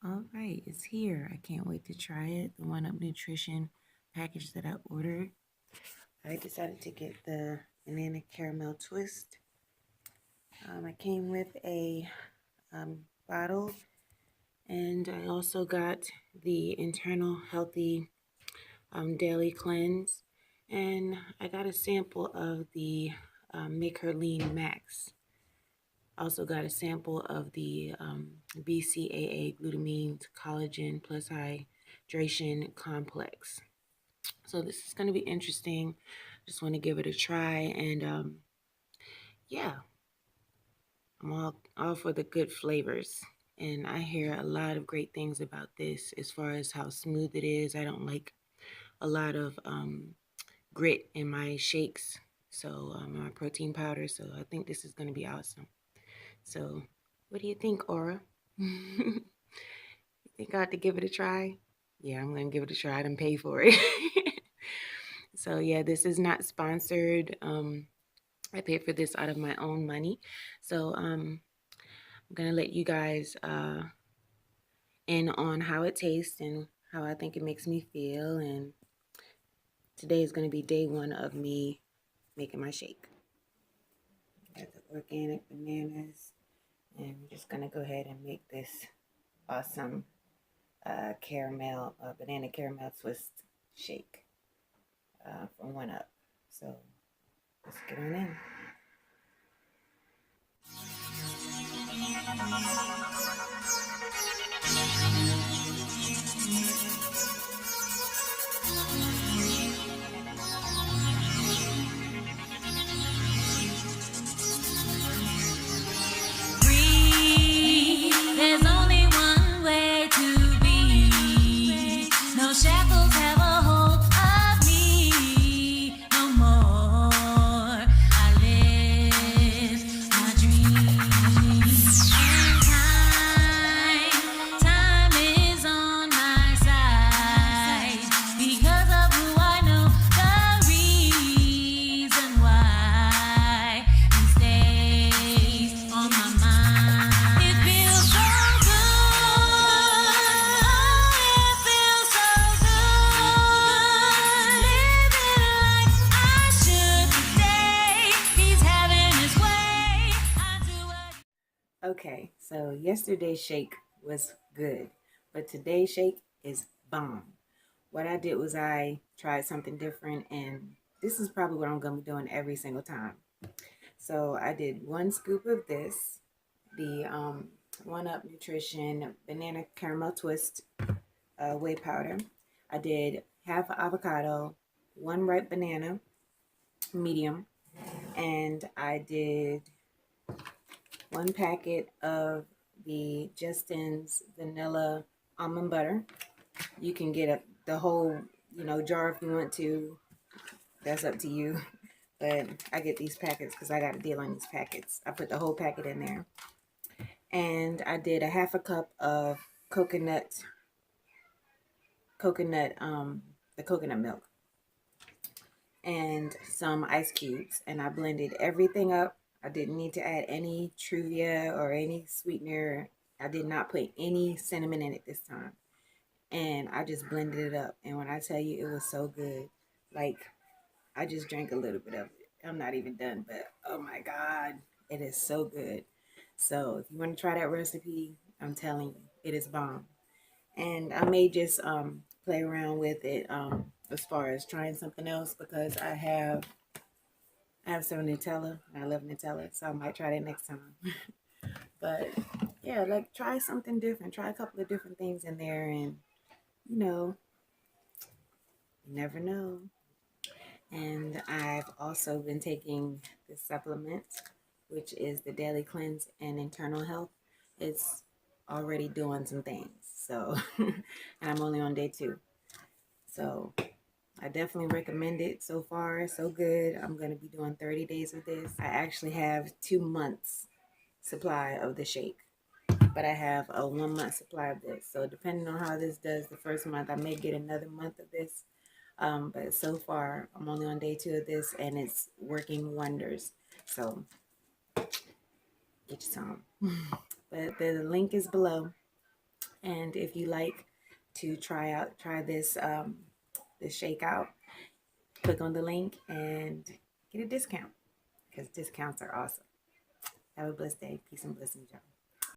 All right, it's here. I can't wait to try it. The One Up Nutrition package that I ordered. I decided to get the banana caramel twist. I came with a bottle, and I also got the internal healthy daily cleanse, and I got a sample of the Make Her Lean Max. Also got a sample of the BCAA glutamine collagen plus hydration complex. So this is going to be interesting. Just want to give it a try, and yeah, I'm all for the good flavors. And I hear a lot of great things about this as far as how smooth it is. I don't like a lot of grit in my shakes, so my protein powder. So I think this is going to be awesome. So what do you think, Aura? You think I ought to give it a try? Yeah, I'm going to give it a try and pay for it. So yeah, this is not sponsored. I paid for this out of my own money. So I'm gonna let you guys in on how it tastes and how I think it makes me feel. And today is gonna be day one of me making my shake. Got the organic bananas, and I'm just gonna go ahead and make this awesome banana caramel twist shake from One Up. So let's get on in. Breathe. There's only one way to be. No shackles have a hold of me no more. I live my dreams. And time is on my side because of who I know. The reason why he stays on my mind. It feels so good. It feels so good. Living like I should today. He's having his way. I do what. Okay, so yesterday's shake was good, but today's shake is bomb. What I did was I tried something different, and this is probably what I'm going to be doing every single time. So I did 1 scoop of this, the One Up Nutrition Banana Caramel Twist whey powder. I did half avocado, 1 ripe banana, medium, and I did 1 packet of the Justin's vanilla almond butter. You can get the whole, jar if you want to. That's up to you. But I get these packets because I got a deal on these packets. I put the whole packet in there. And I did a half a cup of the coconut milk and some ice cubes. And I blended everything up. I didn't need to add any Truvia or any sweetener. I did not put any cinnamon in it this time. And I just blended it up. And when I tell you it was so good, like I just drank a little bit of it. I'm not even done, but oh my God, it is so good. So if you want to try that recipe, I'm telling you, it is bomb. And I may just play around with it as far as trying something else because I have some Nutella and I love Nutella, so I might try that next time. But yeah, like try something different. Try a couple of different things in there, and you know, you never know. And I've also been taking this supplement, which is the Daily Cleanse and Internal Health. It's already doing some things. So, and I'm only on day 2. So, I definitely recommend it. So far, so good. I'm going to be doing 30 days of this. I actually have 2 months supply of the shake, but I have a 1 month supply of this. So, depending on how this does the first month, I may get another month of this. But so far, I'm only on day 2 of this, and it's working wonders. So get you some. But the link is below. And if you like to try this shake out, click on the link and get a discount because discounts are awesome. Have a blessed day. Peace and blessings, y'all.